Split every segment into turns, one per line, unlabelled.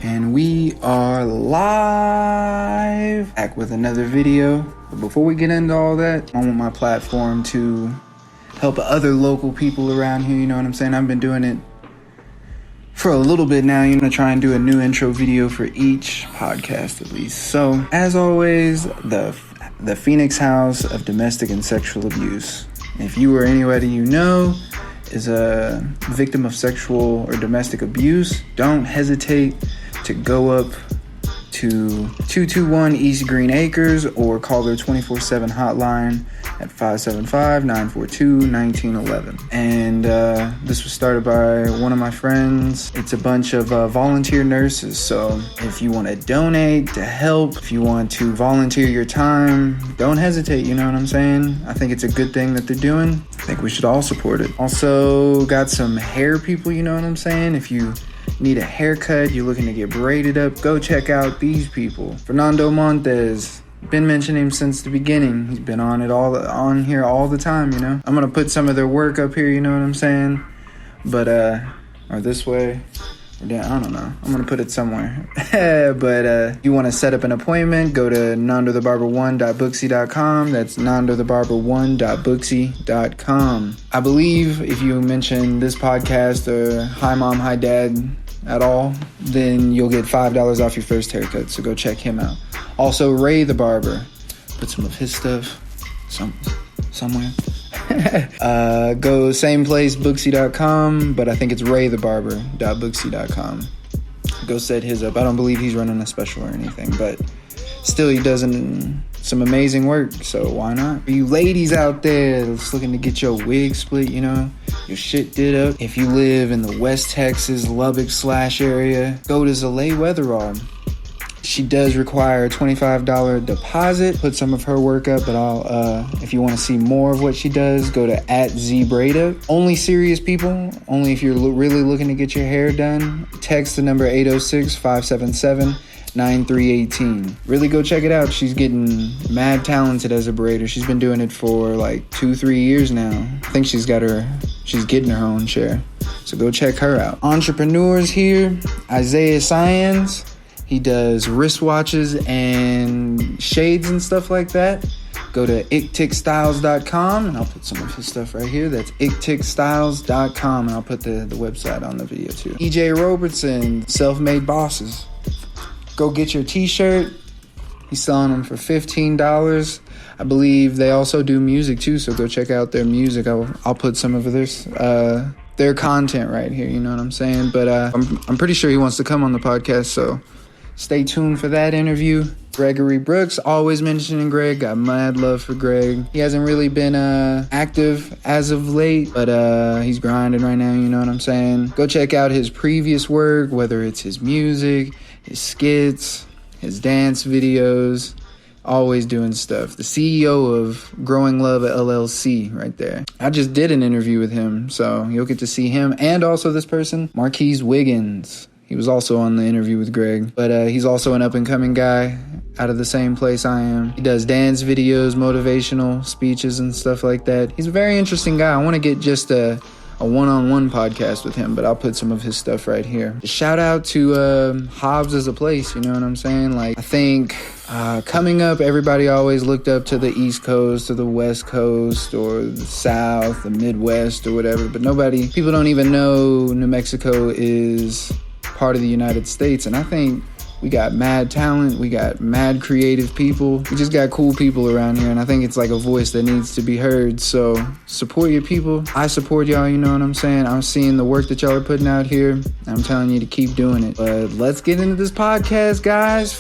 And we are live, back with another video. But before we get into all that, I want my platform to help other local people around here, you know what I'm saying? I've been doing it for a little bit now. You're gonna try and do a new intro video for each podcast at least. So, as always, the Phoenix House of Domestic and Sexual Abuse. If you or anybody you know is a victim of sexual or domestic abuse, don't hesitate to go up to 221 East Green Acres or call their 24/7 hotline at 575-942-1911. And this was started by one of my friends. It's a bunch of volunteer nurses. So if you want to donate to help, if you want to volunteer your time, don't hesitate, you know what I'm saying? I think it's a good thing that they're doing. I think we should all support it. Also got some hair people, you know what I'm saying? If you need a haircut, you're looking to get braided up, go check out these people. Fernando Montes, been mentioning him since the beginning. He's been on here all the time, you know. I'm gonna put some of their work up here, you know what I'm saying? But or this way, or down, I don't know. I'm gonna put it somewhere. But you want to set up an appointment, go to nandothebarber1.booksy.com. That's nandothebarber1.booksy.com. I believe if you mention this podcast or Hi Mom, Hi Dad at all, then you'll get $5 off your first haircut. So go check him out. Also, Ray the Barber. Put some of his stuff somewhere. Go same place, booksy.com, but I think it's raythebarber.booksy.com. Go set his up. I don't believe he's running a special or anything, but still he does some amazing work, so why not? For you ladies out there that's looking to get your wig split, you know, your shit did up, if you live in the West Texas, Lubbock / area, go to Zalay Weatherall. She does require a $25 deposit. Put some of her work up, but if you want to see more of what she does, go to @zbrada. Only serious people, only if you're really looking to get your hair done, text the number 806-577-9318. Really go check it out. She's getting mad talented as a braider. She's been doing it for like 2-3 years now. I think she's getting her own share. So go check her out. Entrepreneurs here, Isaiah Science. He does wristwatches and shades and stuff like that. Go to iktikstyles.com, and I'll put some of his stuff right here. That's iktikstyles.com, and I'll put the website on the video too. EJ Robertson, Self-Made Bosses. Go get your t-shirt. He's selling them for $15. I believe they also do music too, so go check out their music. I'll put some of their content right here, you know what I'm saying? But I'm pretty sure he wants to come on the podcast, so stay tuned for that interview. Gregory Brooks, always mentioning Greg. Got mad love for Greg. He hasn't really been active as of late, but he's grinding right now, you know what I'm saying? Go check out his previous work, whether it's his music, his skits, his dance videos. Always doing stuff. The CEO of Growing Love LLC right there. I just did an interview with him, so you'll get to see him. And also this person, Marquise Wiggins. He was also on the interview with Greg, but he's also an up-and-coming guy out of the same place I am. He does dance videos, motivational speeches, and stuff like that. He's a very interesting guy. I want to get just a one-on-one podcast with him, but I'll put some of his stuff right here. Shout out to Hobbs as a place, you know what I'm saying? Like, I think coming up, everybody always looked up to the East Coast or the West Coast or the South, the Midwest or whatever, but people don't even know New Mexico is part of the United States. And I think we got mad talent, we got mad creative people, we just got cool people around here, and I think it's like a voice that needs to be heard. So support your people. I support y'all, you know what I'm saying? I'm seeing the work that y'all are putting out here, and I'm telling you to keep doing it. But let's get into this podcast, guys.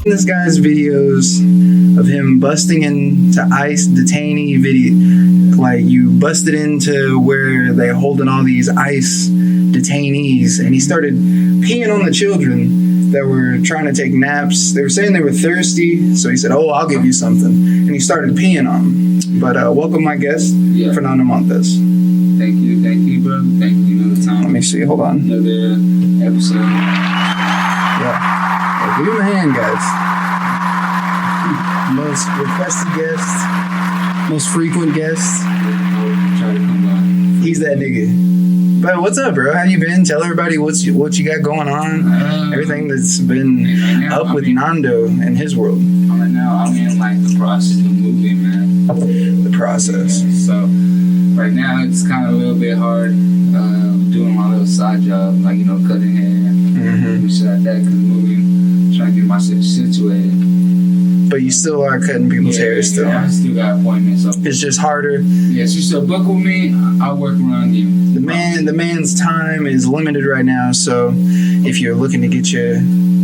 This guy's videos of him busting into ICE detainee video, like you busted into where they're holding all these ICE detainees, and he started peeing on the children that were trying to take naps. They were saying they were thirsty, so he said, "Oh, I'll give you something," and he started peeing on them. But welcome my guest, Fernando Montes.
Thank you, bro. Thank you another time.
Let me see. Hold on.
Another episode.
Yeah. Give him a hand, guys. Most requested guest, most frequent guest. He's that nigga. But what's up, bro? How you been? Tell everybody what you got going on. Everything that's been up with Nando and his world.
Right now, I'm in like the process of moving, man.
The process.
So right now, it's kind of a little bit hard doing my little side job, like cutting hair and shit like that. Cause moving, trying to get myself situated.
But you still are cutting people's hair still.
Yeah, I still got appointments. So
it's just harder.
Yeah, so you still book with me, I'll work around you.
The man's time is limited right now, so if you're looking to get your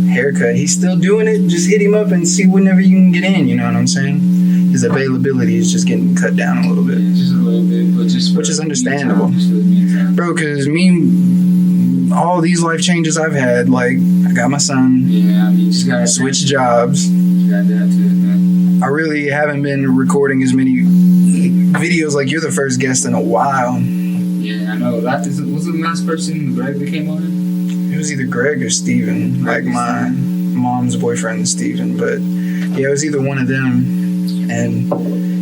haircut, he's still doing it. Just hit him up and see whenever you can get in. You know what I'm saying? His availability is just getting cut down a little bit.
Yeah, just a little bit, but which is
understandable, bro. Because all these life changes I've had, like I got my son.
Yeah, I mean, you just gotta
switch jobs.
Got that too, man.
I really haven't been recording as many videos like you're the first guest in a while.
Yeah, I know. Was the last person, Greg, that came on?
It was either Greg or Steven, like my mom's boyfriend, Steven. But yeah, it was either one of them. And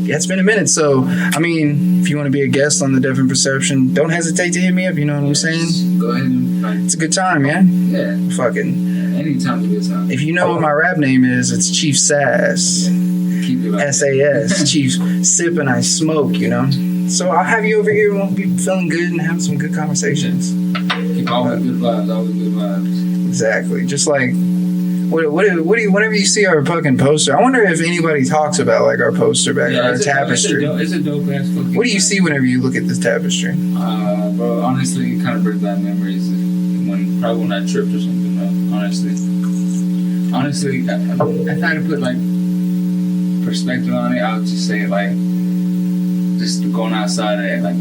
yeah, it's been a minute. So, I mean, if you want to be a guest on The Different Perception, don't hesitate to hit me up. You know what I'm saying?
Go ahead and
it's a good time, yeah?
Yeah.
Fucking.
Anytime's a good time.
If you know what my rap name is, it's Chief Sass.
Keep it like
SAS. Chief Sip and I Smoke, So I'll have you over here and we'll be feeling good and have some good conversations.
Keep always good vibes,
Exactly. Just like, what do you, whenever you see our fucking poster, I wonder if anybody talks about like our poster back, our tapestry.
It's a dope ass fucking.
What do you see whenever you look at this tapestry?
Bro, honestly, it kind of brings back memories probably when I tripped or something, bro. Honestly, if I had to put like perspective on it, I would just say like just going outside at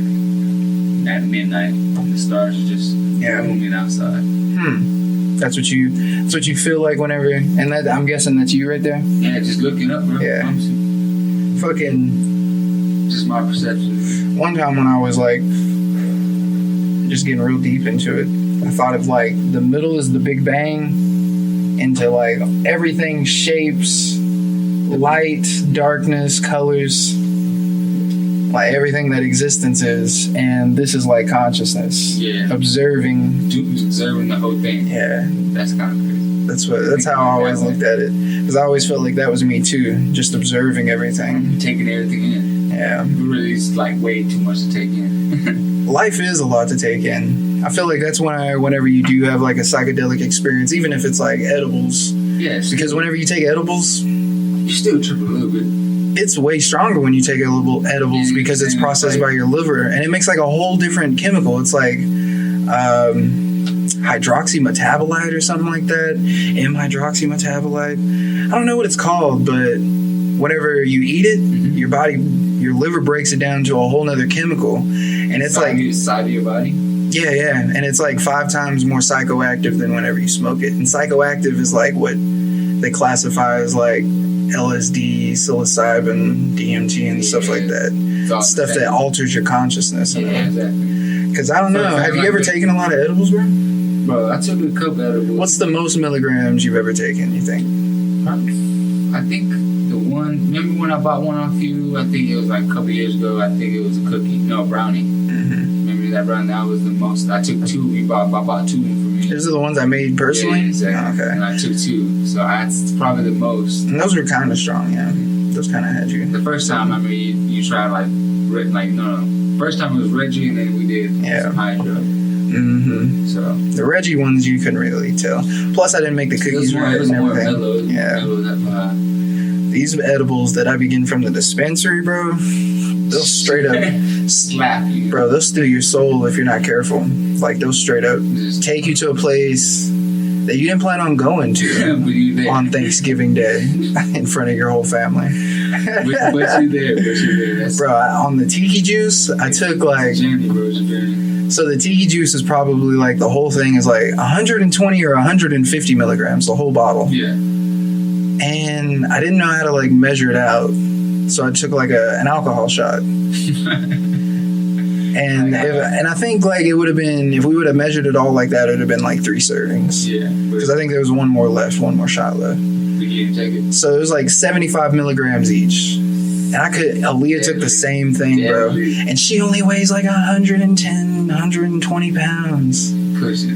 midnight, the stars are just moving outside.
That's what you feel like whenever, and that I'm guessing that's you right there.
Yeah, just looking up, bro.
Yeah. Fucking.
Just my perception.
One time when I was like just getting real deep into it, I thought of like the middle is the Big Bang, into like everything, shapes, light, darkness, colors, like everything that existence is, and this is like consciousness.
Yeah.
Observing
the whole thing.
Yeah.
That's kind of crazy.
That's how I always looked at it, because I always felt like that was me too, just observing everything,
taking everything in.
Yeah.
Really, it's like way too much to take in.
Life is a lot to take in. I feel like that's whenever you do have like a psychedelic experience, even if it's like edibles.
Yes.
Because whenever you take edibles,
you still trip a little bit.
It's way stronger when you take edibles because it's processed by your liver, and it makes like a whole different chemical. It's like hydroxymetabolite or something like that. M-hydroxymetabolite. I don't know what it's called, but whenever you eat it, your liver breaks it down to a whole nother chemical, and it's like
inside of your body.
Yeah, and it's like 5 times more psychoactive than whenever you smoke it. And psychoactive is like what they classify as like LSD, psilocybin, DMT, and stuff like that. Stuff that alters your consciousness.
Yeah, exactly.
Because I don't know, have you ever taken a lot of edibles, bro?
Bro, I took a couple edibles.
What's the most milligrams you've ever taken, you think?
I think the one, remember when I bought one off you? I think it was like a couple years ago. I think it was a cookie. No, brownie. Remember that brownie? That was the most. I took 2. I bought 2 for me.
Those are the ones I made personally?
Yeah, exactly.
Oh, okay.
And I took 2. So that's probably the most.
And those were kind of strong, yeah. Those kind of had you.
The first time, I mean, you tried first time it was Reggie, and then we did some Hydro. So
the Reggie ones you couldn't really tell. Plus, I didn't make the cookies right and everything.
Mellow, that
these edibles that I be getting from the dispensary, bro, they'll straight up
slap you,
bro. They'll steal your soul if you're not careful. Like they'll straight up take you to a place that you didn't plan on going to on Thanksgiving Day in front of your whole family.
But you there.
Bro, on the tiki juice, I took like. So the tiki juice is probably like the whole thing is like 120 or 150 milligrams, the whole bottle.
Yeah.
And I didn't know how to like measure it out, so I took like an alcohol shot. And I think like it would have been, if we would have measured it all like that, it would have been like 3 servings.
Yeah.
Because I think there was one more shot left.
You didn't take it.
So it was like 75 milligrams each. And Aaliyah took the same thing, bro. And she only weighs like 110, 120 pounds.
Pushing.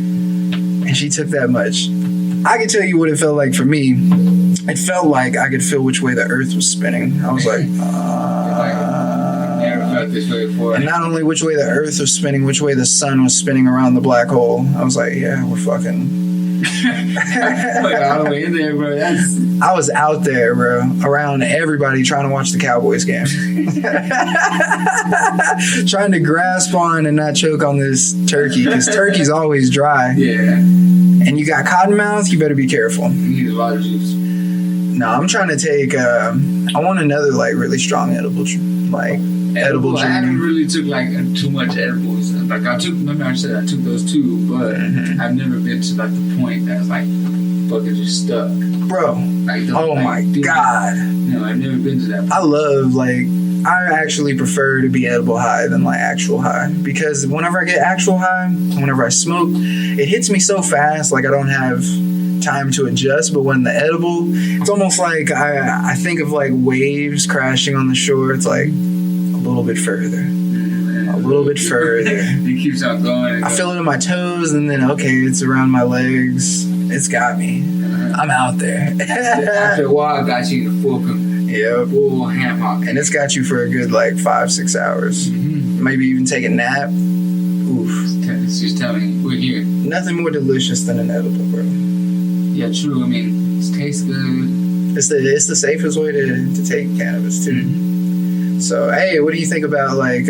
And she took that much. I can tell you what it felt like for me. It felt like I could feel which way the earth was spinning. I was like,
never felt this way before.
And not only which way the earth was spinning, which way the sun was spinning around the black hole. I was like, yeah, we're fucking.
Like all the way in there, bro.
I was out there, bro, around everybody trying to watch the Cowboys game. Trying to grasp on and not choke on this turkey, because turkey's always dry.
Yeah.
And you got cottonmouth, you better be careful.
You need a lot of juice.
No, I'm trying to take, I want another, like, really strong edible journey.
I haven't really took, like, too much edibles. Like, remember I said I took those too, but I've never been to, like, the point that's, like, fucking just stuck.
Bro,
like,
oh
like,
my God.
No, I've never been to that point.
I love, like, I actually prefer to be edible high than, like, actual high. Because whenever I get actual high, whenever I smoke, it hits me so fast, like, I don't have time to adjust. But when the edible, it's almost like I think of, like, waves crashing on the shore. It's like a little bit further. A little bit further.
It keeps on going.
I feel it in my toes, and then, okay, it's around my legs. It's got me. I'm out there.
After a while, I got you in the full ham hock.
And it's got you for a good, like, 5-6 hours. Maybe even take a nap. Oof.
She's telling me, we're here.
Nothing more delicious than an edible, bro.
Yeah, true. I mean, it tastes good.
It's the safest way to take cannabis, too. So, hey, what do you think about, like,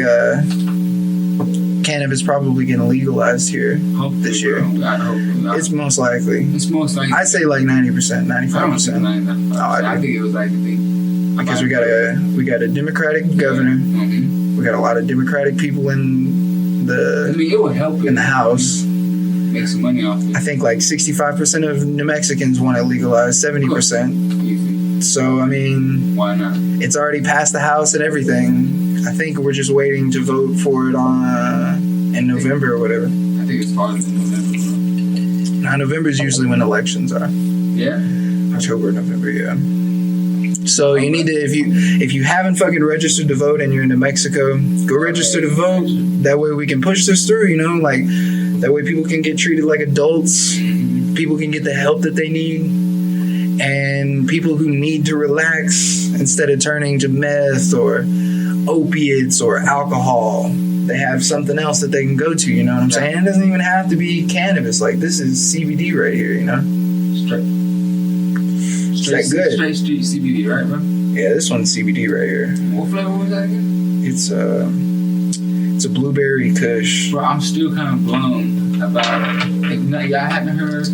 cannabis probably getting legalized here this year? It's most likely. I'd say like 90%, 95%.
I think it was like
because we got a Democratic governor. We got a lot of Democratic people in the.
I mean, it would help
in the House.
Make some money off it.
I think like 65% of New Mexicans want it legalized, 70%.
Easy.
So I mean,
why not?
It's already passed the House and everything. I think we're just waiting to vote for it in November or whatever.
I think it's farther than November.
Now, November is usually when elections are.
Yeah.
October, November, yeah. So you need to, if you haven't fucking registered to vote and you're in New Mexico, go register to vote. That way we can push this through, you know, like that way people can get treated like adults. People can get the help that they need. And people who need to relax instead of turning to meth or opiates or alcohol, they have something else that they can go to, you know what I'm saying? It doesn't even have to be cannabis. Like, this is CBD right here, you know? Straight good.
Straight street CBD, right, bro?
Yeah, this one's CBD right here.
What flavor was that again?
It's a blueberry kush.
Bro, I'm still kind of blown about y'all haven't heard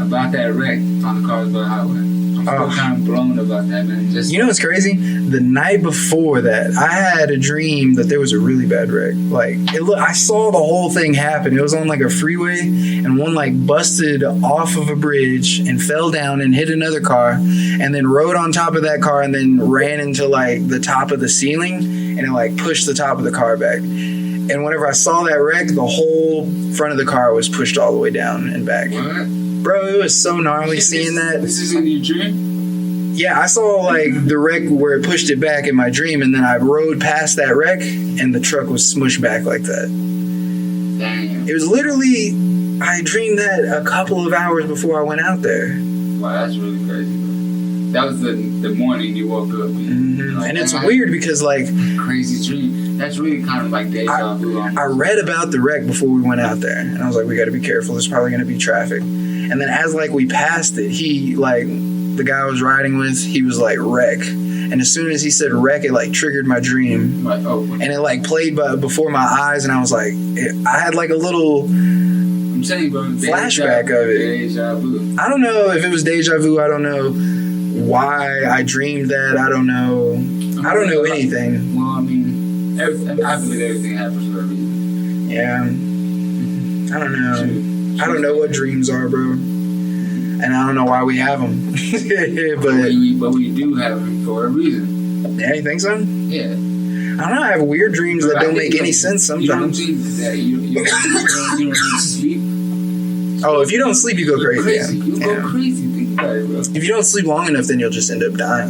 about that wreck on the Carlsbad Highway. I'm still kind of blown about that, man.
You know what's crazy? The night before that, I had a dream that there was a really bad wreck. Like, I saw the whole thing happen. It was on like a freeway, and one like busted off of a bridge and fell down and hit another car, and then rode on top of that car and then ran into like the top of the ceiling, and it like pushed the top of the car back. And whenever I saw that wreck, the whole front of the car was pushed all the way down and back.
What?
Bro, it was so gnarly seeing that.
This is in your dream?
Yeah, I saw like the wreck where it pushed it back in my dream, and then I rode past that wreck, and the truck was smushed back like that.
Damn.
It was literally, I dreamed that a couple of hours before I went out there.
Wow, that's really crazy, bro. That was the morning you woke up.
And it's weird because like...
Crazy dream. That's really kind of like deja vu.
I read about the wreck before we went out there, and I was like, we got to be careful. There's probably going to be traffic. And then as like we passed it, he like... the guy I was riding with, he was like, wreck. And as soon as he said wreck, it like triggered my dream.
Like,
and it like played before my eyes, and I was like, I had like a little
I'm telling you, bro,
flashback of it.
Deja vu.
I don't know if it was deja vu. I don't know why I dreamed that. I don't know. I don't know anything.
Well, I mean, I believe everything happens for a reason.
Yeah. I don't know. I don't know what dreams are, bro. And I don't know why we have them.
but we do have them for a reason.
Yeah, you think so?
Yeah.
I don't know. I have weird dreams that don't make any sense sometimes.
You don't think that you don't need sleep?
Oh, if you don't sleep, you go crazy.
You'll go crazy. Think about it, bro.
If you don't sleep long enough, then you'll just end up dying.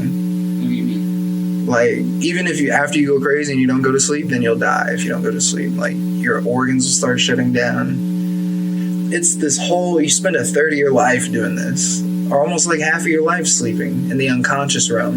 What do you mean?
Like, even if you, after you go crazy and you don't go to sleep, then you'll die if you don't go to sleep. Like, your organs will start shutting down. It's this whole, you spend a third of your life doing this, or almost like half of your life sleeping in the unconscious realm.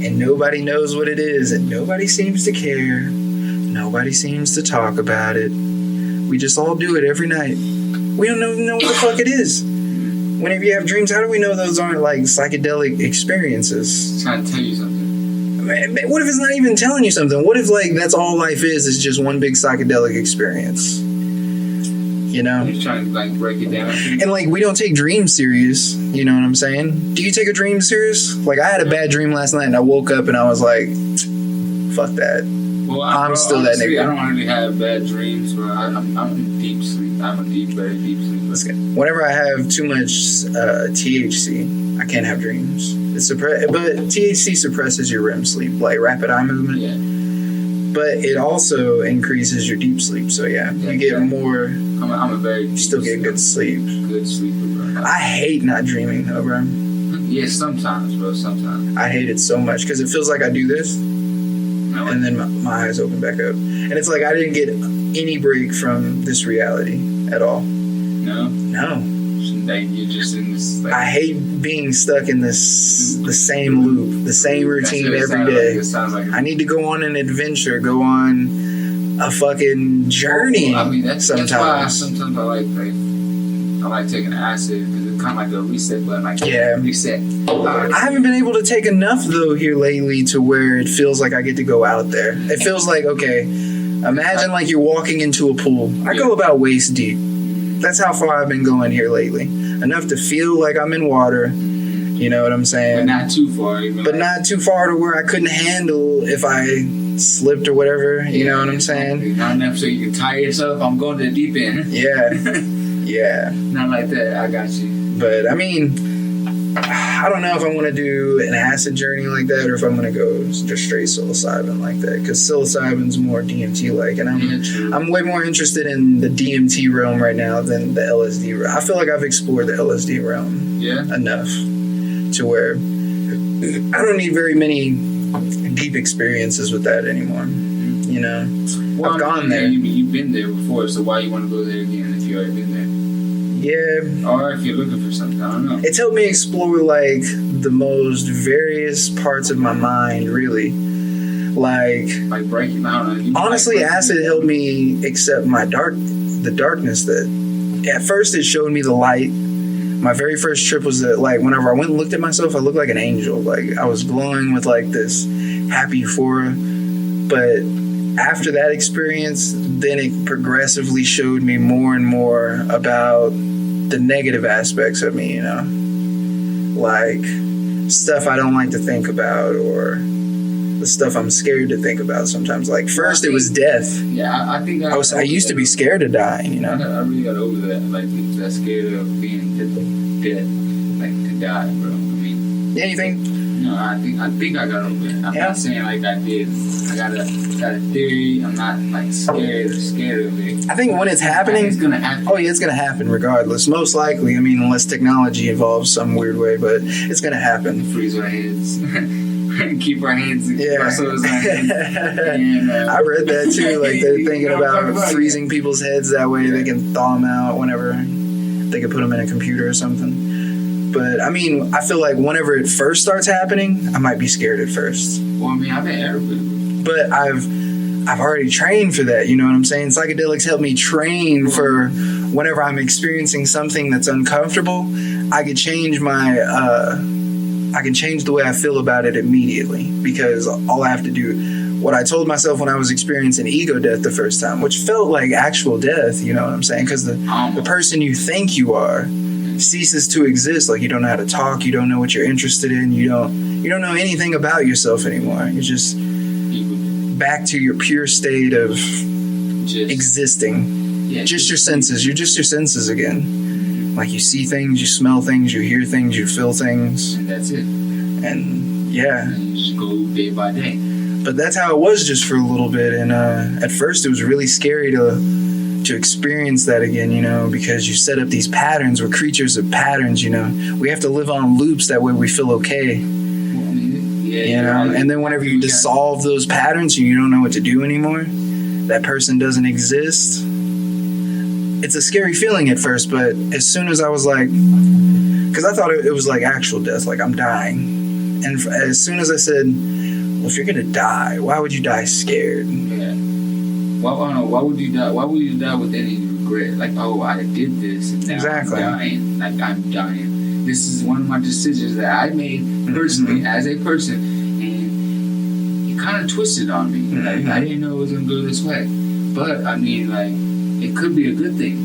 And nobody knows what it is, and nobody seems to care. Nobody seems to talk about it. We just all do it every night. We don't know what the fuck it is. Whenever you have dreams, how do we know those aren't like psychedelic experiences?
It's trying to tell you something.
Man, what if it's not even telling you something? What if like that's all life is just one big psychedelic experience? You know?
You're trying to like break it down.
And like we don't take dreams serious. You know what I'm saying? Do you take a dream serious? Like I had a bad dream last night and I woke up and I was like, fuck that.
Well,
I'm still honestly,
that nigga. I don't really have bad dreams, but I'm in deep sleep. I'm a very deep sleep.
Whenever I have too much THC, I can't have dreams. But THC suppresses your REM sleep, like rapid eye movement.
Yeah.
But it also increases your deep sleep. So yeah, you get more.
I'm a very.
You still get good sleep.
Good sleeper, bro.
I hate not dreaming though, bro.
Yeah, sometimes, bro. Sometimes.
I hate it so much because it feels like I do this. And then my eyes open back up. And it's like I didn't get any break from this reality at all.
No?
No.
Like you're just in this... Like,
I hate being stuck in the same loop, the same routine every day. I need to go on an adventure, go on a fucking journey.
I mean, that's
sometimes.
That's why sometimes I like taking acid because it's kind of like a reset button. Like,
yeah.
Reset.
I haven't been able to take enough, though, here lately to where it feels like I get to go out there. It feels like, okay, imagine like you're walking into a pool. I go about waist deep. That's how far I've been going here lately. Enough to feel like I'm in water. You know what I'm saying?
But not too far.
But not too far to where I couldn't handle if I slipped or whatever. You know what I'm saying?
Not enough so you can tire yourself. I'm going to the deep end.
Yeah. Yeah.
Not like that. I got you.
But, I mean, I don't know if I want to do an acid journey like that or if I'm going to go just straight psilocybin like that. Because psilocybin's more DMT-like. And I'm way more interested in the DMT realm right now than the LSD realm. I feel like I've explored the LSD realm enough to where I don't need very many deep experiences with that anymore. You know?
Well,
I've gone there.
You've been there before, so why you want to go there again if you already been there?
Yeah.
Or if you're looking for something, I don't know.
It's helped me explore, like, the most various parts of my mind, really. Like
breaking down.
Honestly, acid helped me accept the darkness that... At first, it showed me the light. My very first trip was that, like, whenever I went and looked at myself, I looked like an angel. Like, I was glowing with, like, this happy euphoria. But after that experience, then it progressively showed me more and more about the negative aspects of me, you know? Like, stuff I don't like to think about, or the stuff I'm scared to think about sometimes. Like, first it was death.
Yeah, I think
I used to be scared of dying, you know?
I really got over that. Like, that scared of being dead, like, to die, bro. I mean...
Yeah, you think?
No, I think I got over it. I'm not saying, like, I did. I got a theory. I'm not, like, scared of it.
I think when it's happening...
It's gonna happen.
Oh, yeah, it's gonna happen regardless. Most likely, I mean, unless technology evolves some weird way, but it's gonna happen.
Freeze our heads. Keep our hands.
Yeah.
Our souls and,
I read that, too. Like, they're thinking about freezing people's heads that way they can thaw them out whenever they can put them in a computer or something. But, I mean, I feel like whenever it first starts happening, I might be scared at first.
Well, I mean, I've been everybody.
But I've already trained for that, you know what I'm saying? Psychedelics help me train for whenever I'm experiencing something that's uncomfortable, I can change the way I feel about it immediately. Because all I have to do, what I told myself when I was experiencing ego death the first time, which felt like actual death, you know what I'm saying? Because the person you think you are ceases to exist. Like, you don't know how to talk, you don't know what you're interested in, you don't know anything about yourself anymore. You're just back to your pure state of existing. Just your senses. You're just your senses again. Like, you see things, you smell things, you hear things, you feel things.
And that's it.
And yeah.
And you just go day by day.
But that's how it was just for a little bit. And at first it was really scary to experience that again, you know, because you set up these patterns. We're creatures of patterns, you know. We have to live on loops, that way we feel okay.
Well, I mean,
You know, and then whenever you dissolve those patterns and you don't know what to do anymore, that person doesn't exist. It's a scary feeling at first, but as soon as I was like, because I thought it was like actual death, like I'm dying. And as soon as I said, well, if you're going to die, why would you die scared?
Yeah. Why would you die? Why would you die with any regret? Like, oh, I did this, and now
Exactly.
I'm dying. Like, I'm dying. This is one of my decisions that I made personally as a person, and it kind of twisted on me. Like, I didn't know it was going to go this way. But, I mean, like, it could be a good thing.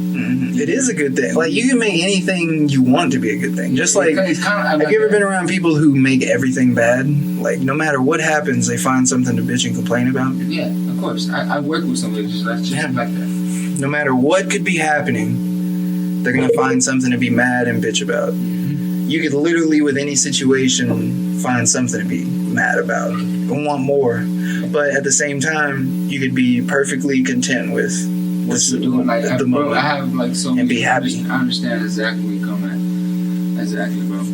It is a good thing. Like, you can make anything you want to be a good thing. Just like,
It's kinda,
have you ever been around people who make everything bad? Like, no matter what happens, they find something to bitch and complain about.
Yeah, of course. I work with somebody just like that.
No matter what could be happening, they're going to find something to be mad and bitch about. You could literally, with any situation, find something to be mad about and want more. But at the same time, you could be perfectly content with
What you're doing, like,
the
bro,
moment.
I have like so many.
And be happy.
I understand exactly where you come at. Exactly, bro.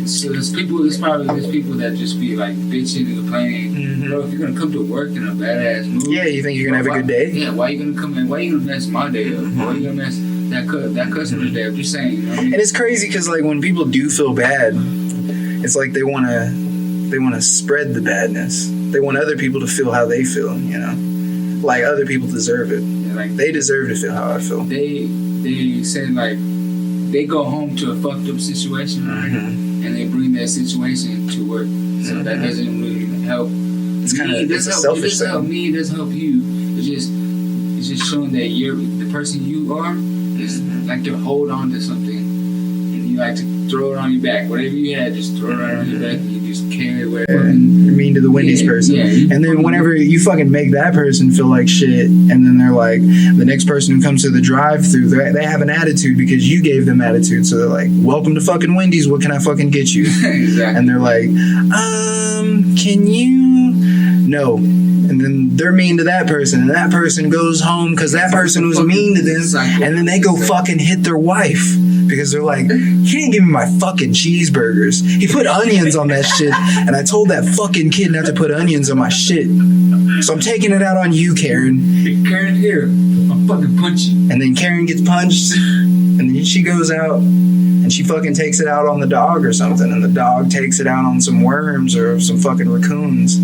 So there's people that just be like bitching and complaining. Bro, if you're gonna come to work in a badass mood,
Yeah, you think you're going to have a good day?
Yeah, why you gonna come in? Why you gonna mess my day up? Why you gonna mess that customer's day up? Just saying, you know what I mean?
And it's crazy because, like, when people do feel bad, it's like they want to spread the badness. They want other people to feel how they feel, you know? Like, other people deserve it.
Yeah, like
They deserve to feel how I feel.
they say like they go home to a fucked up situation, right? And they bring that situation to work. So that doesn't really help.
It's kind of
It
it's a
doesn't
selfish
help
thing.
me. It doesn't help you. It's just showing that you're the person you are is like to hold on to something, and you like to throw it on your back. Whatever you had, just throw it on your back, and you just carry it wherever.
You're mean to the Wendy's person.
Yeah.
And then whenever you fucking make that person feel like shit, and then they're like, the next person who comes to the drive-thru, they have an attitude because you gave them attitude. So they're like, welcome to fucking Wendy's. What can I fucking get you?
Exactly.
And they're like, can you? No. And then they're mean to that person, and that person goes home because that person was mean to them, and then they go fucking hit their wife because they're like, he didn't give me my fucking cheeseburgers. He put onions on that shit, and I told that fucking kid not to put onions on my shit. So I'm taking it out on you, Karen.
Hey, Karen, here, I'll fucking punch you.
And then Karen gets punched, and then she goes out, and she fucking takes it out on the dog or something, and the dog takes it out on some worms or some fucking raccoons.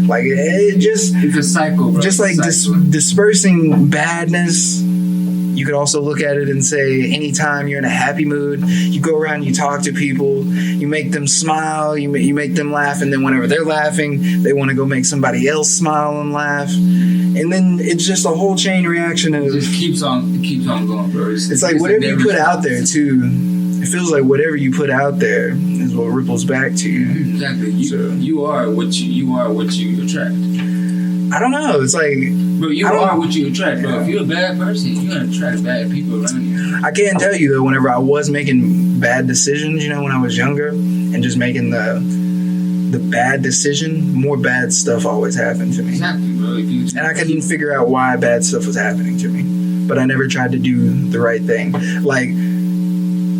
Like, it just...
It's a cycle, bro.
Just like dispersing badness, you could also look at it and say, anytime you're in a happy mood, you go around, you talk to people, you make them smile, you make them laugh, and then whenever they're laughing, they want to go make somebody else smile and laugh, and then it's just a whole chain reaction.
It just keeps on going, bro.
It's like whatever you put out there too. It feels like whatever you put out there is what ripples back to you.
Exactly. You are what you attract.
I don't know. It's like,
bro, you are what you attract, bro. If you're a bad person, you're gonna attract bad people around you.
I can't tell you though, whenever I was making bad decisions, you know, when I was younger, and just making the bad decision, more bad stuff always happened to me.
Exactly, bro.
And I couldn't figure out why bad stuff was happening to me. But I never tried to do the right thing. Like,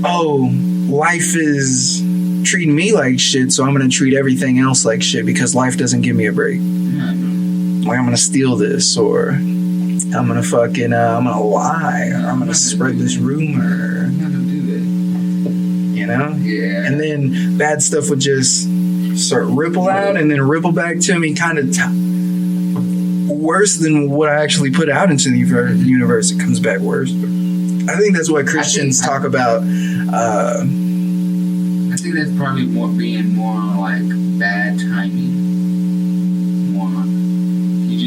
oh, life is treating me like shit, so I'm gonna treat everything else like shit because life doesn't give me a break. Like, I'm gonna steal this, or I'm gonna fucking, I'm gonna lie, or I'm gonna spread this rumor.
I'm not gonna do that.
You know?
Yeah.
And then bad stuff would just start ripple out and then ripple back to me, kind of worse than what I actually put out into the universe. It comes back worse. I think that's why Christians talk about.
I think that's probably being more like bad timing.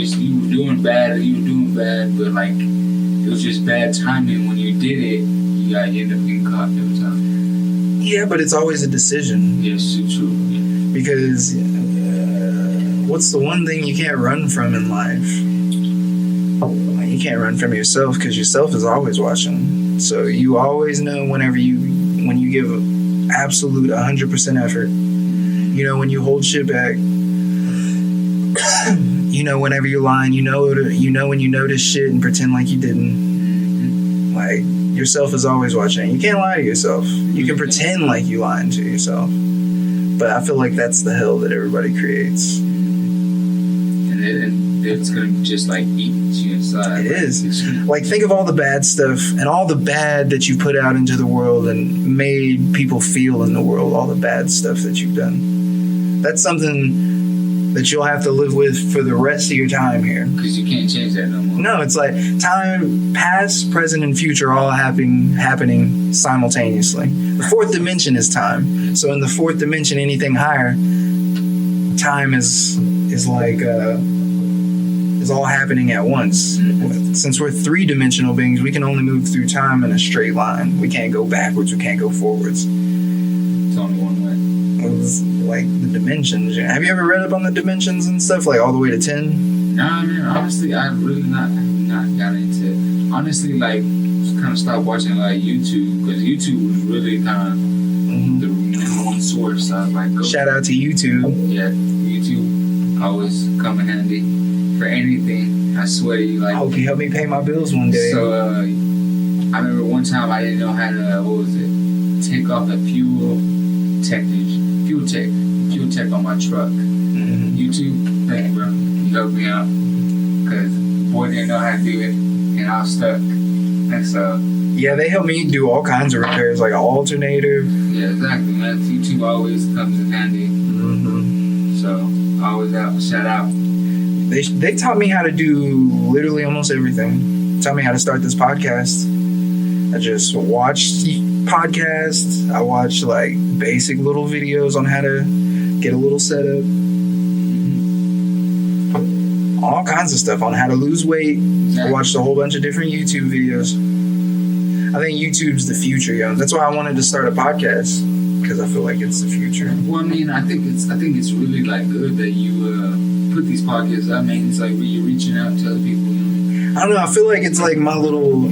You were doing bad, but like it was just bad timing when you did it. You end up getting caught every time.
Yeah, but it's always a decision.
Yes, true. Yeah.
Because what's the one thing you can't run from in life? You can't run from yourself because yourself is always watching. So you always know when you give absolute 100% effort. You know when you hold shit back. You know whenever you're lying. You know when you notice shit and pretend like you didn't. Like, yourself is always watching. You can't lie to yourself. You can pretend like you lying to yourself,
But I feel like that's the hell that everybody creates.
And it's gonna just like eat you inside.
It is. Like, think of all the bad stuff and all the bad that you put out into the world and made people feel in the world, all the bad stuff that you've done. That's something that you'll have to live with for the rest of your time here.
Because you can't change that no more.
No, it's like time, past, present, and future all happening simultaneously. The fourth dimension is time. So in the fourth dimension, anything higher, time is like is all happening at once. Since we're three-dimensional beings, we can only move through time in a straight line. We can't go backwards. We can't go forwards.
It's only one way.
It's like the dimensions. Have you ever read up on the dimensions and stuff, like all the way to 10?
Nah, man. Honestly, I've really not got into it. Honestly, like, just kind of stopped watching like YouTube because YouTube was really kind of the number one source. I was like,
Shout out to YouTube.
Yeah, YouTube always come in handy for anything. I swear to you, like.
I hope you help me pay my bills one day.
So I remember one time I didn't know how to take off a fuel tech on my truck. YouTube, thank you, bro. You helped me out because the boy didn't know how to do it, and I was stuck. And so
yeah, they help me do all kinds of repairs, like an alternator.
Yeah, exactly, man. YouTube always comes in handy. So always shout out.
They taught me how to do literally almost everything. Taught me how to start this podcast. I just watched podcasts. I watched like basic little videos on how to get a little setup. All kinds of stuff on how to lose weight. I watched a whole bunch of different YouTube videos. I think YouTube's the future, yo. That's why I wanted to start a podcast, because I feel like it's the future.
Well, I mean, I think it's really like good that you put these podcasts out. I mean, it's like you're reaching out to other people. You know?
I don't know. I feel like it's like my little.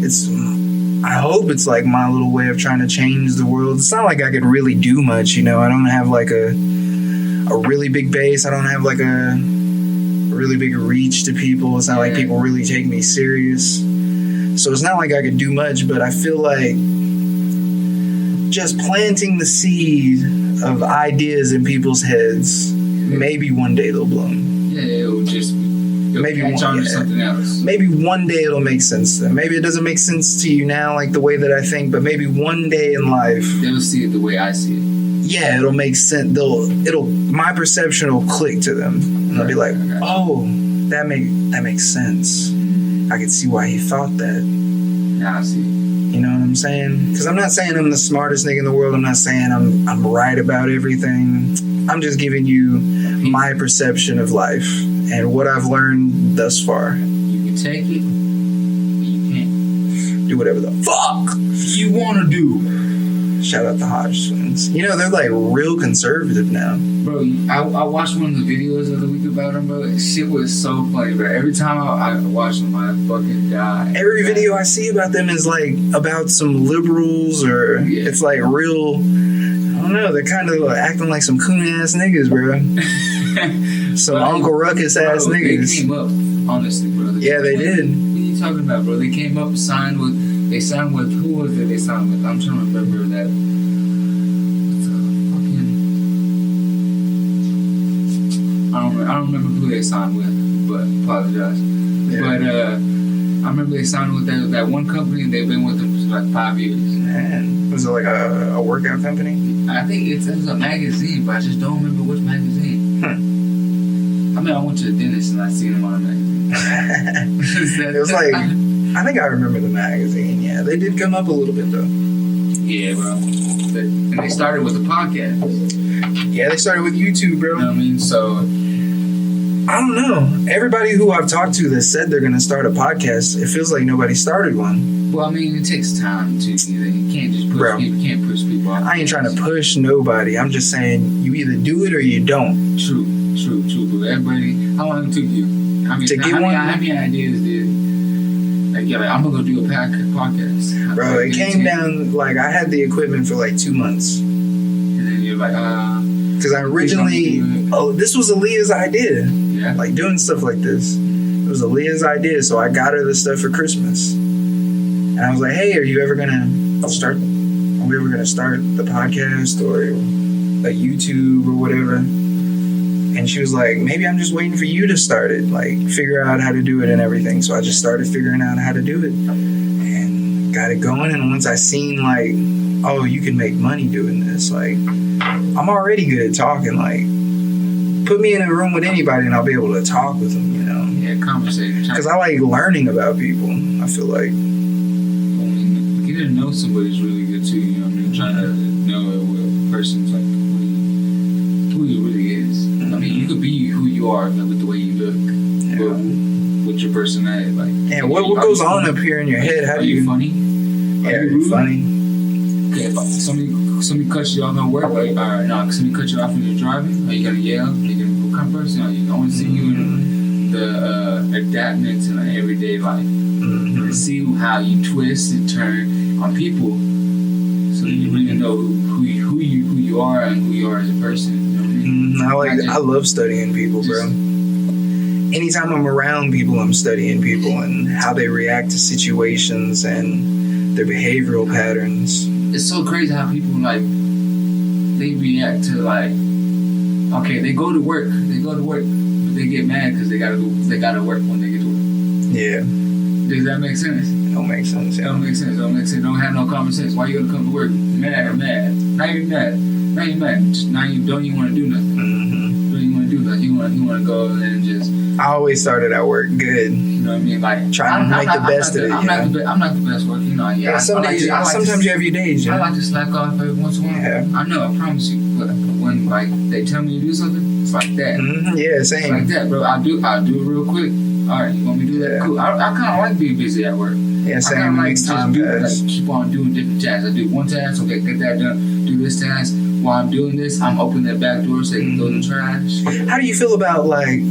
I hope it's like my little way of trying to change the world. It's not like I could really do much, you know. I don't have like a really big base. I don't have like a really big reach to people. It's not like people really take me serious. So it's not like I could do much, but I feel like just planting the seed of ideas in people's heads, maybe one day they'll bloom.
Yeah, it'll maybe catch on to something else.
Maybe one day it'll make sense to them. Maybe it doesn't make sense to you now, like the way that I think, but maybe one day in life
they'll see it the way I see it.
Yeah, it'll make sense. My perception will click to them. And they'll be like, oh, that makes sense. I can see why he thought that.
Yeah, I see.
You know what I'm saying? Because I'm not saying I'm the smartest nigga in the world. I'm not saying I'm right about everything. I'm just giving you my perception of life and what I've learned thus far.
You can take it, but you can't.
Do whatever the fuck
you want to do.
Shout out the Hodge twins. You know, they're like real conservative now.
Bro, I watched one of the videos of the week about them, bro. Shit was so funny, bro. Every time I watch them, I fucking die.
Every video I see about them is like about some liberals or it's like real, I don't know, they're kind of acting like some coon ass niggas, bro. Some Uncle Ruckus ass niggas.
They came up, honestly, bro.
Yeah, they did.
What are you talking about, bro? They came up, signed with, who was it they signed with? I'm trying to remember that. I don't remember who they signed with, but apologize. Yeah. But I remember they signed with that one company, and they've been with them for like 5 years.
Man, was it like a workout company?
I think it was a magazine, but I just don't remember which magazine. I mean, I went to the dentist and I seen them on a magazine.
It was like, I think I remember the magazine. Yeah, they did come up a little bit though.
Yeah, bro. And they started with a podcast.
Yeah, they started with YouTube, bro.
You know what I mean? So
I don't know. Everybody who I've talked to that said they're going to start a podcast, it feels like nobody started one.
Well, I mean, it takes time to. You can't just push people. You can't push people off.
I ain't trying to push nobody. I'm just saying you either do it or you don't.
True. But everybody, how long it took you? How many ideas did? Like, I'm gonna go do a podcast.
Bro, it came down like I had the equipment for like 2 months.
And then you're like,
because I originally, this was Aaliyah's idea.
Yeah.
Like doing stuff like this. It was Aaliyah's idea, so I got her this stuff for Christmas. And I was like, hey, are we ever gonna start the podcast? Or YouTube or whatever. And she was like, maybe I'm just waiting for you to start it, like figure out how to do it and everything. So I just started figuring out how to do it and got it going. And once I seen like, oh, you can make money doing this, like I'm already good at talking. Like put me in a room with anybody and I'll be able to talk with them, you know?
Yeah, conversation.
Because I like learning about people. I feel like
getting to know somebody's really good too. You know what I mean? Trying to know what a person's like, who he really is. I mean, you could be who you are like, with the way you look, but with your personality, like.
Yeah, what goes on up here in your head? How
are
do you?
Funny?
Yeah, are you funny?
Okay, if somebody cuts you off at work, like, somebody cuts you off when you're driving, are you gonna yell? Are you gonna what kind of person are you? I want to see you in the adaptment to like, everyday life. And see how you twist and turn on people, so you really know who you are and who you are as a person. You know what I mean?
I love studying people, bro. Anytime I'm around people, I'm studying people and how they react to situations and their behavioral patterns.
It's so crazy how people like they react to like, okay, they go to work, but they get mad because they gotta work when they get to work.
Yeah.
Does that make sense?
Don't make sense. Yeah.
Don't make sense. Don't have no common sense. Why you gonna come to work mad? Not even mad. Just now you don't even want to do nothing. Don't even want to do nothing. You want to go and just.
I always started at work good.
You know what I mean? Like
trying to make the best of it.
I'm not the best worker. You know. Yeah.
Sometimes you have your days.
I like to slack off every once in a while.
Yeah.
I know. I promise you. But when like they tell me to do something, it's like that.
Yeah, same.
It's like that, bro. I'll do it real quick. All right, you want me to do that? Cool. I kind of like being busy at work.
Yeah, same.
I kind of like
Makes time pass.
Like, keep on doing different tasks. I do one task, okay, get that done. Do this task. While I'm doing this, I'm opening that back door so they can throw the trash.
How do you feel about like?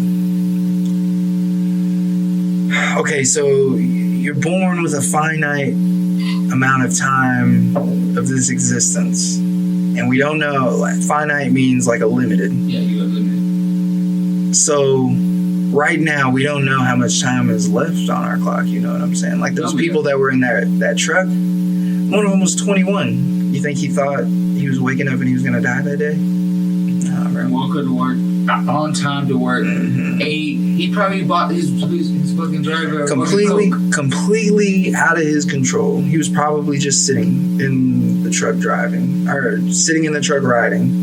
Okay, so you're born with a finite amount of time of this existence, and we don't know. Like, finite means like a limited.
Yeah, you are limited.
So. Right now, we don't know how much time is left on our clock. You know what I'm saying? Like those people that were in that truck, one of them was 21. You think he thought he was waking up and he was gonna die that day? Nah, bro.
Woke up to work, on time to work. Ate. He probably bought his fucking driver
completely out of his control. He was probably just sitting in the truck driving, or sitting in the truck riding.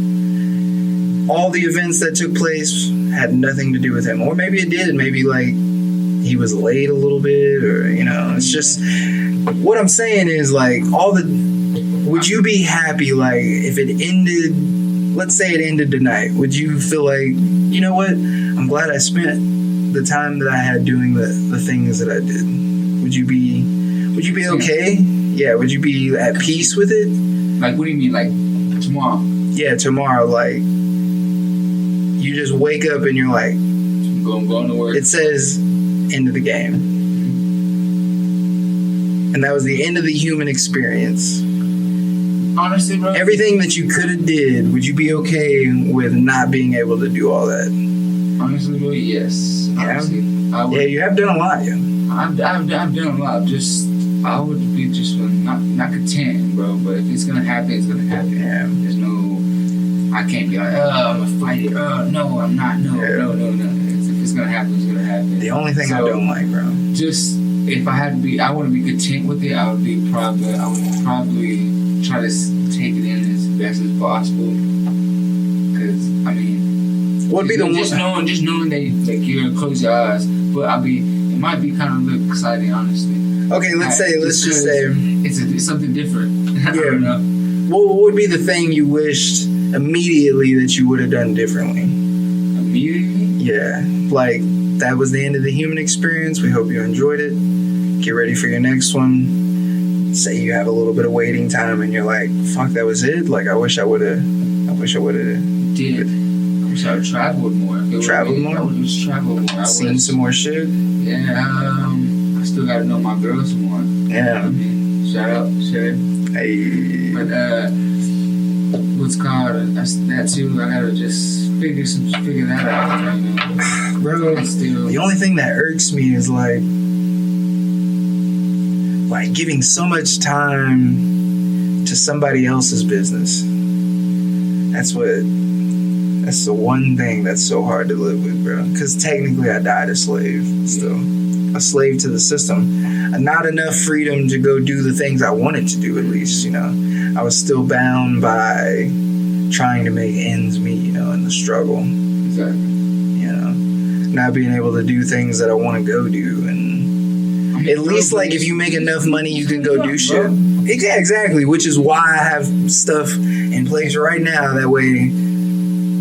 All the events that took place had nothing to do with him, or maybe it did. Maybe like he was late a little bit, or you know, it's just what I'm saying is like would you be happy like if it ended? Let's say it ended tonight. Would you feel like, you know what? I'm glad I spent the time that I had doing the things that I did. Would you be okay? Yeah. Would you be at peace with it?
Like, what do you mean, like tomorrow?
Yeah, tomorrow, like. You just wake up and you're like,
going to work.
It says end of the game. And that was the end of the human experience.
Honestly, bro.
Everything that you could have did, would you be okay with not being able to do all that?
Honestly, bro, yes. Honestly,
yeah, you have done a lot, yeah.
I've done a lot. Just I would be just not content, bro. But if it's gonna happen, it's gonna happen.
Yeah.
There's no. I can't be like, I'm gonna fight it. No, I'm not. No. If it's gonna happen, it's gonna happen.
The only thing I don't like, bro.
Just if I had to be, I wouldn't be content with it. I would probably try to take it in as best as possible. Because I mean,
what'd be the one?
Just knowing that like you're gonna close your eyes, but it might be kind of a little exciting, honestly.
Okay, let's just say
it's something different. I don't know.
What would be the thing you wished immediately that you would have done differently?
Immediately?
Yeah. Like, that was the end of the human experience. We hope you enjoyed it. Get ready for your next one. Say you have a little bit of waiting time and you're like, fuck, that was it? Like, I wish I would have.
I wish I would have traveled more.
Traveled more?
I would have just traveled more.
Seen some more shit?
Yeah. I still gotta know my girl some more.
Yeah.
I mean, shout out, Shay.
Hey.
But, what's called that too. I gotta just figure that out. You know?
Bro, the only thing that irks me is like giving so much time to somebody else's business. That's the one thing that's so hard to live with, bro. Because technically I died a slave still. A slave to the system. Not enough freedom to go do the things I wanted to do, at least, you know. I was still bound by trying to make ends meet, you know, in the struggle.
Exactly.
You know, not being able to do things that I want to go do. And at least, like, if you make enough money, you can go do shit. Yeah, exactly. Which is why I have stuff in place right now. That way,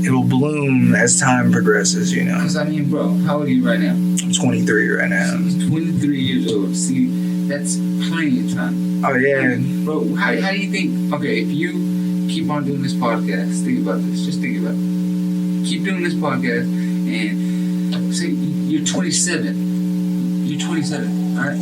it'll bloom as time progresses, you know.
Because, I mean, bro, how old are you right now?
I'm 23 right now.
He's 23 years old. See, that's plenty of time.
Oh, yeah.
Bro, how do you think, okay, if you keep on doing this podcast, think about this. Just think about it. Keep doing this podcast and say you're 27. You're 27, all right?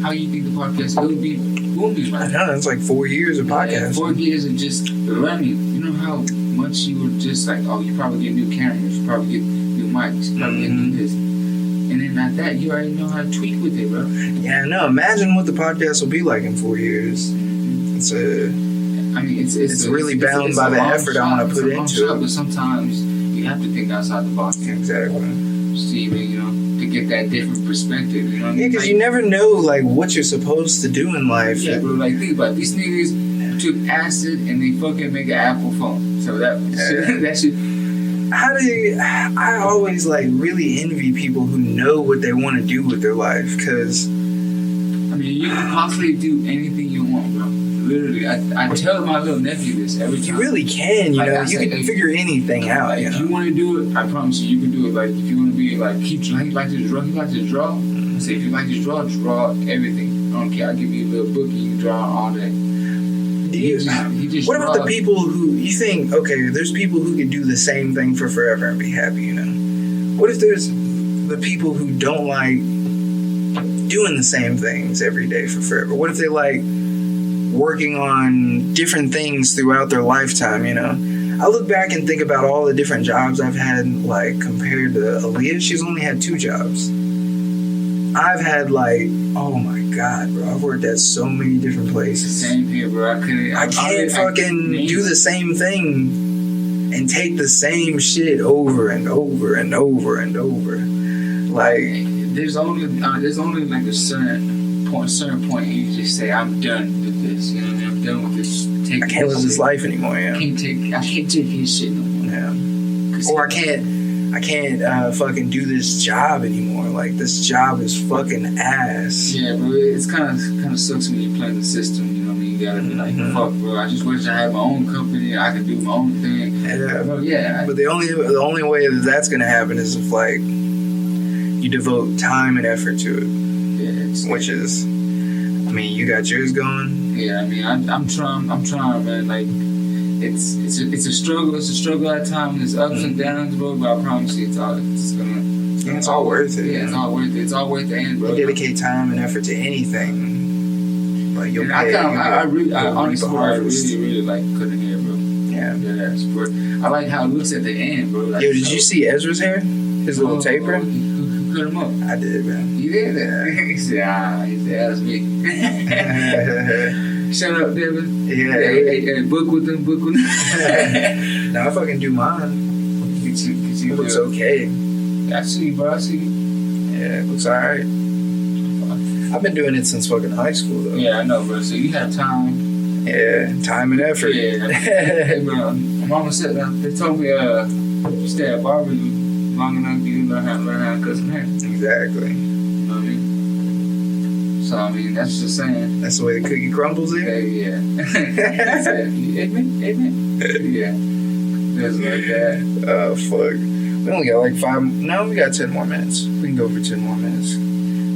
How do you think the podcast will be booming right
I
now?
know, it's like 4 years of podcasting.
4 years of just learning. You know how much you were just like, oh, you probably get new cameras, you probably get new mics, you probably get new this. And then at that, you already know how to tweak with it, bro.
Yeah, no. Imagine what the podcast will be like in 4 years. It's it's really bound by the effort I want to put into it.
But sometimes you have to think outside the box.
Exactly.
Steven, you know, to get that different perspective. You know what I mean?
Yeah, because
like,
you never know like what you're supposed to do in life.
Yeah, bro. Like think about it. These niggas took acid and they fucking make an Apple phone. So that shit.
How do you? I always like really envy people who know what they want to do with their life. Because
I mean, you can possibly do anything you want, bro. Literally, I tell my little nephew this every time.
you really can, you
Like,
know,
I
you
say,
can figure anything out.
Like,
You
if
know,
you want to do it, I promise you can do it. Like, if you want to be like, he like to draw. He likes to draw. I say, if you like to draw everything. I don't care. I'll give you a little book and you can draw all day. He just
what about the
draws.
people who you think? Okay, there's people who could do the same thing for forever and be happy. You know, what if there's the people who don't like doing the same things every day for forever? What if they like working on different things throughout their lifetime, you know? I look back and think about all the different jobs I've had, like, compared to Aaliyah. She's only had 2 jobs. I've had, like, oh my God, bro, I've worked at so many different places.
Same here, bro. I
can't fucking do the same thing and take the same shit over and over and over and over. Like,
there's only like a certain point you just say, I'm done with this. You know what I mean? I'm done with this.
I can't live this life anymore. Yeah.
I can't take his shit no more.
Yeah. Or I can't fucking do this job anymore. Like, this job is fucking ass.
Yeah, bro. It's kind of sucks when you play the system. You know what I mean? You gotta be like, fuck, bro. I just wish I had my own company. I could do my own thing.
Yeah.
Bro, yeah.
But the only way that that's gonna happen is if like you devote time and effort to it.
Yeah.
Which is, I mean, you got yours going.
Yeah, I mean, I'm trying, man. Like, it's a struggle. It's a struggle at times. There's ups and downs, bro. But I promise you, it's all worth it. Yeah, it's all worth it. It's all worth the end, bro.
You dedicate time and effort to anything, like you'll pay.
I honestly really like cutting hair, bro.
Yeah.
I like how it looks at the end, bro. Like,
Yo, did you see Ezra's hair? His little taper?
Who cut him up?
I did, man.
You did? Yeah. He said, that's me. Shut up, Devin.
Yeah.
Hey, book with them.
Now I fucking do mine. It looks okay.
I see you, bro. I see you.
Yeah, it looks alright. I've been doing it since fucking high school, though.
Yeah, I know, bro. So you have time.
Yeah, time and effort.
Yeah. Hey, bro. My mama said they told me you stay at barber long enough, you learn how to cut some hair.
Exactly.
You know what I mean? So I mean, that's just saying.
That's the way the cookie crumbles in.
Yeah. Amen. Yeah. That's like that.
Oh fuck. We only got like 5. No, we got 10 more minutes. We can go for 10 more minutes.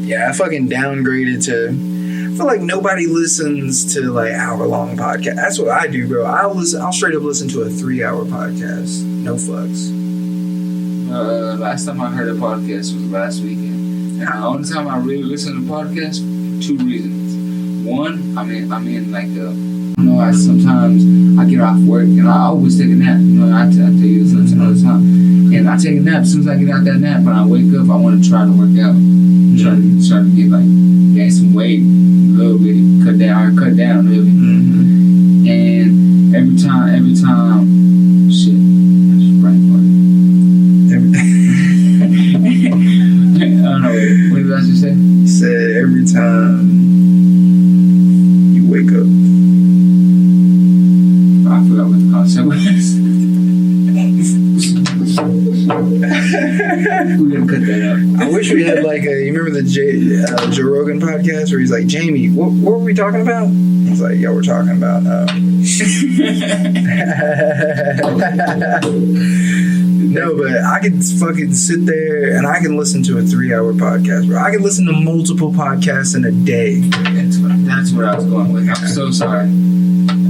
Yeah, I fucking downgraded to. I feel like nobody listens to like hour-long podcasts. That's what I do, bro. I'll straight up listen to a 3-hour podcast. No fucks.
Last time I heard a podcast was last weekend. And the only time I really listen to podcasts, 2 reasons. One, I mean like sometimes I get off work and I always take a nap. You know, I tell you this all the time. And I take a nap. As soon as I get out that nap, when I wake up, I want to try to work out. Try to get like gain some weight a little bit, cut down really.
Mm-hmm.
And every time We're gonna cut that out.
I wish we had like a. You remember the Joe Rogan podcast where he's like, Jamie, what were we talking about? He's like, yeah, we're talking about. No, but I could fucking sit there and I can listen to a 3-hour podcast, bro. I can listen to multiple podcasts in a day.
That's what I was going with. I'm so sorry.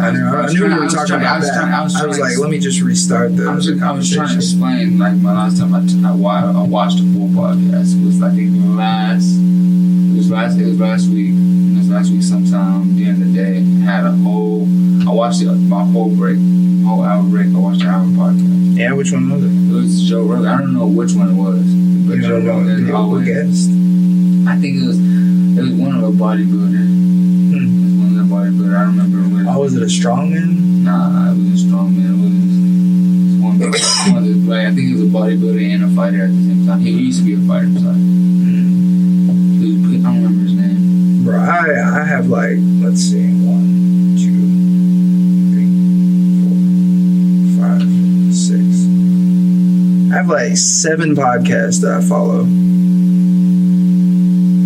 I knew we were talking about that. I was like, let me just restart the
I was trying to
conversation.
explain, like, my last time I watched a full podcast was, I think, it was last week. It was last week sometime during the day. I watched my whole hour break. I watched the hour podcast.
Yeah, which one was it?
It was Joe Rogan. I don't know which one it was. But
You
Joe
don't know
Rogan
who
always.
guessed?
I think it was one of a bodybuilder. It was one of the bodybuilder. I don't remember what.
Oh, was it a strongman?
Nah, it was a strong man. It was one of the, like, I think he was a bodybuilder and a fighter at the same time. He used to be a fighter, sorry. I don't remember his name.
Bro, I have like, let's see, 1, 2, 3, 4, 5, 6. I have like 7 podcasts that I follow.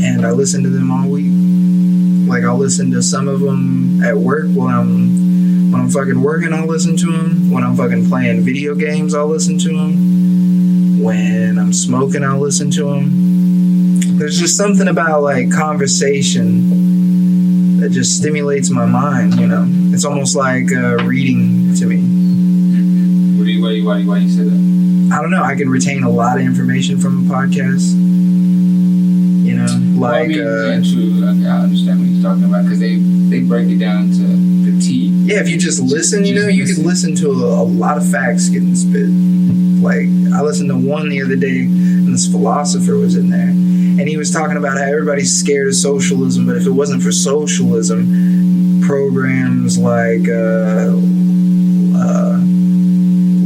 And I listen to them all week. Like, I'll listen to some of them at work when I'm fucking working, I'll listen to them. When I'm fucking playing video games, I'll listen to them. When I'm smoking, I'll listen to them. There's just something about, like, conversation that just stimulates my mind, you know? It's almost like reading to me.
Why you say that?
I don't know. I can retain a lot of information from a podcast. You know? Like,
yeah, true. I understand what you're talking about, because they break it down to the T.
yeah, if you just listen, you know, you could listen to a lot of facts getting spit. Like, I listened to one the other day, and this philosopher was in there. And he was talking about how everybody's scared of socialism, but if it wasn't for socialism, programs like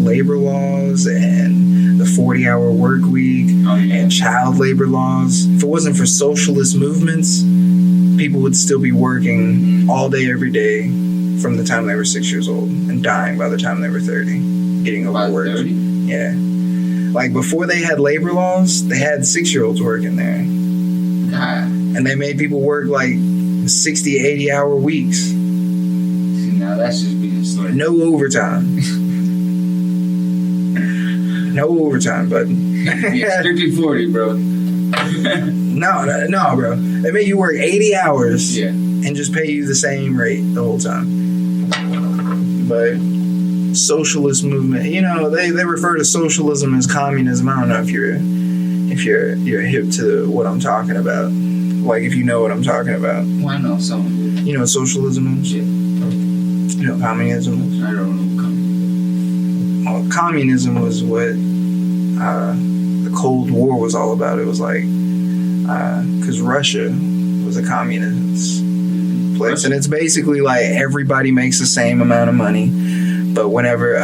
labor laws and the 40-hour work week and child labor laws, if it wasn't for socialist movements, people would still be working all day, every day from the time they were 6 years old and dying by the time they were 30, getting overworked.
30?
Yeah. Like, before they had labor laws, they had 6-year-olds working there.
God.
And they made people work like 60, 80-hour weeks.
See, now that's just being slick.
No overtime. No overtime, bud.
Yeah, strictly 40, bro.
No, bro. They made you work 80 hours
Yeah.
and just pay you the same rate the whole time. But socialist movement, you know, they refer to socialism as communism. I don't know if you're hip to what I'm talking about. Like, if you know what I'm talking about.
Well, I know some of it.
You know what socialism is?
Yeah.
You know what communism is?
I don't know what comes.
Well, communism was what the Cold War was all about. It was like, because Russia was a communist place. And it's basically like everybody makes the same amount of money. But whenever,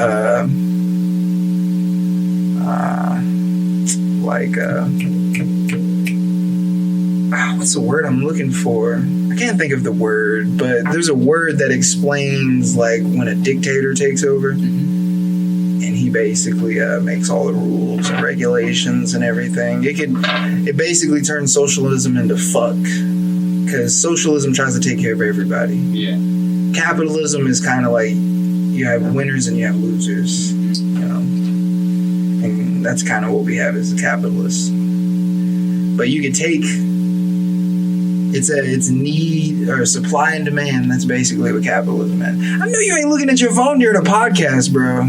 what's the word I'm looking for? I can't think of the word, but there's a word that explains, like, when a dictator takes over. And he basically makes all the rules and regulations and everything. It basically turns socialism into fuck. Because socialism tries to take care of everybody.
Yeah.
Capitalism is kind of like, you have winners and you have losers, you know. And that's kind of what we have as a capitalist. But you could take, it's need or supply and demand. That's basically what capitalism is. I know you ain't looking at your phone during a podcast, bro.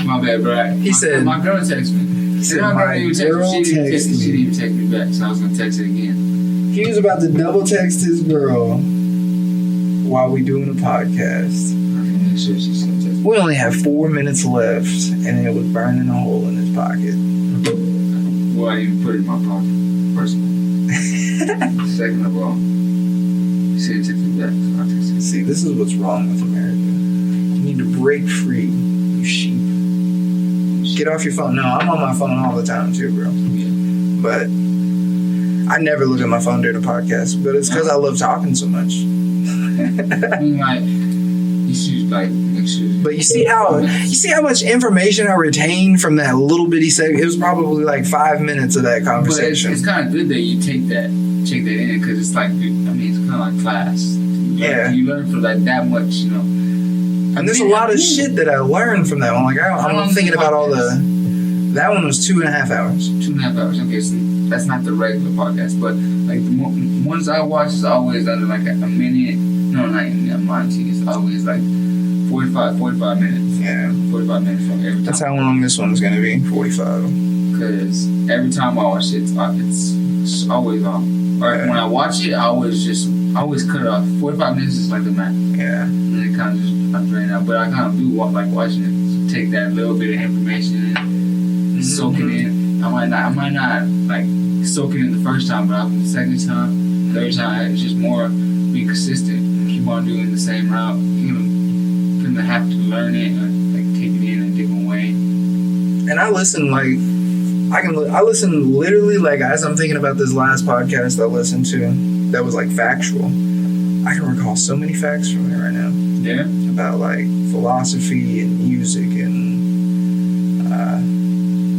My bad, bro.
He said,
my girl texted me.
He said,
My
my girl
She didn't
texted
even text me back, so I was gonna text her again.
he was about to double text his girl while we doing a podcast.
Make sure she's gonna text me.
We only have 4 minutes left, and it was burning a hole in his pocket.
Well, I didn't put it in my pocket. First of all. Second of all, she didn't text me back, so I texted her.
See, this is what's wrong with America. You need to break free, you sheep. Get off your phone. No, I'm on my phone all the time too, bro.
Yeah.
But I never look at my phone during a podcast, but it's because I love talking so much.
I mean, like, you should, like, make sure
But you see how much information I retained from that little bitty segment. It was probably like 5 minutes of that
But
conversation.
it's kind of good that you take that in because it's like, I mean, it's kind of like class.
Yeah.
You learn for like that much, you know.
And there's a lot of shit that I learned from that one. Like I'm thinking about all the. That one was 2.5 hours.
2.5 hours. Okay, so that's not the regular podcast, but like the ones I watch is always under like a minute. No, not even a minute. It's always like 45 minutes.
Yeah.
45 minutes from every time.
That's how long this one's gonna be. 45.
Because every time I watch it, it's always off. Or
Yeah.
when I watch it, I always cut it off. 45 minutes is like the max.
Yeah.
And it kind of just I'm drained out. But I kind of do like watching it. Take that little bit of information and soak it in. I might not like soak it in the first time, but after the second time, third time, it's just more being consistent. Keep on doing the same route. You know, gonna have to learn it or like take it in a different way.
And I listen I listen literally like as I'm thinking about this last podcast I listened to that was like factual. I can recall so many facts from it right now.
Yeah.
About like philosophy and music and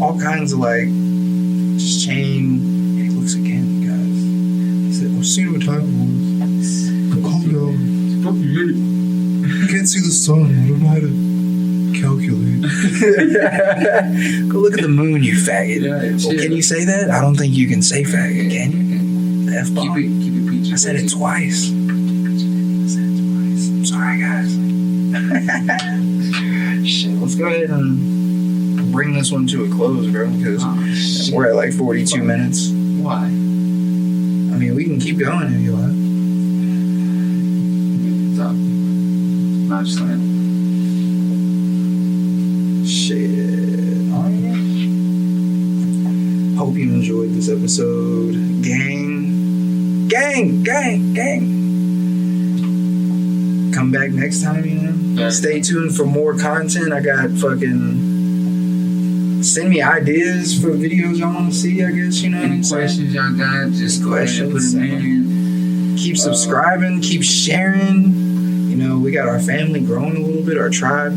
all kinds of like just chain. And he looks again, guys. He said, "I've seen what time it was. Calm down.
It's fucking late.
You can't see the sun. I don't know how to calculate." Go look at the moon, you faggot.
Yeah,
Well, can you say that? I don't think you can say faggot, can you? The F-bomb.
Keep it PG.
I said it twice. I'm sorry, guys. Shit, let's go ahead and bring this one to a close, bro, because we're at like 42 minutes.
Why?
I mean, we can keep going if you want.
Stop. Not just like.
Shit. Hope you enjoyed this episode. Gang. Come back next time, you know?
Yeah.
Stay tuned for more content. I got fucking... Send me ideas for videos y'all want to see, I guess, you know what
Any
I'm saying?
questions y'all got, just go ahead and put them in.
Keep subscribing, keep sharing. You know, we got our family growing a little bit, our tribe.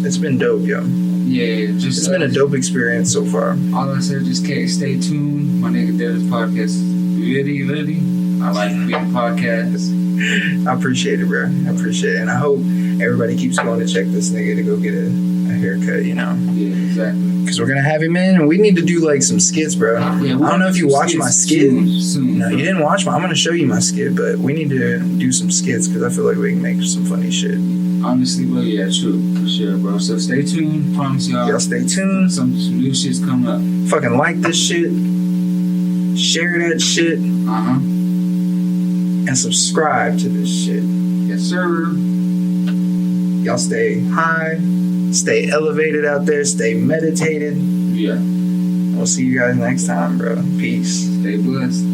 It's been dope, yo.
Yeah, just
It's been a dope experience so far.
all I said, just stay tuned. My nigga Dev's podcast is litty. I like being podcasts.
I appreciate it, bro. I appreciate it. And I hope everybody keeps going to check this nigga to go get a haircut, you know?
Yeah, exactly.
Because we're going to have him in, and we need to do, like, some skits, bro.
Yeah,
I don't know if you watched my skit.
Soon.
No, you didn't watch my... I'm going to show you my skit, but we need to do some skits because I feel like we can make some funny shit.
Honestly, bro, yeah, true. For sure, bro. So stay tuned. Promise
Y'all stay tuned.
some new shit's coming up.
Fucking like this shit. Share that shit.
Uh-huh.
And subscribe to this shit.
Yes, sir.
Y'all stay high. Stay elevated out there. Stay meditated.
Yeah.
We'll see you guys next time, bro. Peace.
Stay blessed.